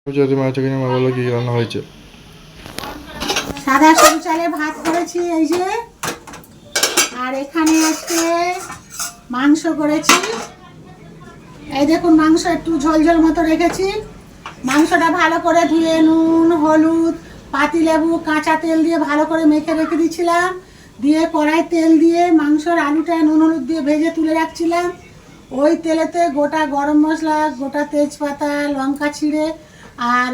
বলো কি রান্না হয়েছে। সাদা সরু চালে ভাত করেছি এই যে, আর এখানে আজকে মাংস করেছি। এই দেখুন মাংস একটু ঝোল ঝোল মতো রেখেছি। মাংসটা ভালো করে ধুয়ে নুন হলুদ পাতিলেবু কাঁচা তেল দিয়ে ভালো করে মেখে রেখে দিয়েছিলাম। দিয়ে কড়াই তেল দিয়ে মাংসর আলুটা নুন হলুদ দিয়ে ভেজে তুলে রাখছিলাম। ওই তেলেতে গোটা গরম মশলা গোটা তেজপাতা লঙ্কা ছিঁড়ে আর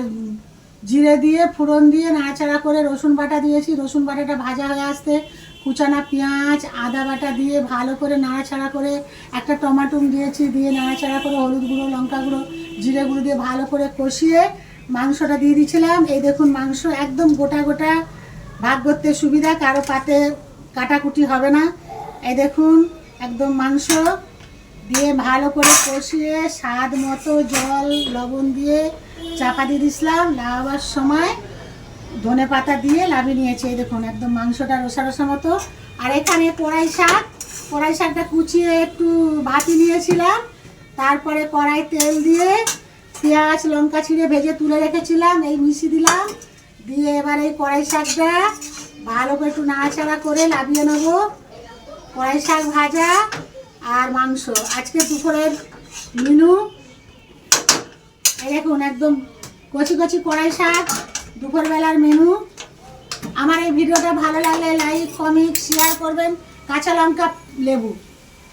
জিরে দিয়ে ফোড়ন দিয়ে নাড়াচাড়া করে রসুন বাটা দিয়েছি। রসুন বাটাটা ভাজা হয়ে আসতে কুচানা পেঁয়াজ আদা বাটা দিয়ে ভালো করে নাড়াচাড়া করে একটা টমেটো দিয়েছি, দিয়ে নাড়াচাড়া করে হলুদ গুঁড়ো লঙ্কা গুঁড়ো জিরে গুঁড়ো দিয়ে ভালো করে কষিয়ে মাংসটা দিয়ে দিয়েছিলাম। এই দেখুন মাংস একদম গোটা গোটা, ভাগ করতে সুবিধা, কারো পাতে কাটাকুটি হবে না। এই দেখুন একদম মাংস দিয়ে ভালো করে কষিয়ে স্বাদ মতো জল লবণ দিয়ে চাপা দিয়ে দিয়েছিলাম। লাগাবার সময় ধনে পাতা দিয়ে লাভিয়ে নিয়েছি। এই দেখুন একদম মাংসটা রসা রসা মতো। আর এখানে কড়াই শাকটা কুচিয়ে একটু ভাতি নিয়েছিলাম। তারপরে কড়াই তেল দিয়ে পেঁয়াজ লঙ্কা ছিঁড়ে ভেজে তুলে রেখেছিলাম, এই মিশিয়ে দিলাম। দিয়ে এবার এই কড়াই শাকটা ভালো করে একটু নাড়াচাড়া করে লাভিয়ে নেব। কড়াই শাক ভাজা আর মাংস আজকে দুপুরের মেনু। এই দেখুন একদম কচি কচি কড়াই শাক দুপুরবেলার মেনু। আমার এই ভিডিওটা ভালো লাগলে লাইক কমেন্ট শেয়ার করবেন। কাঁচা লঙ্কা লেবু।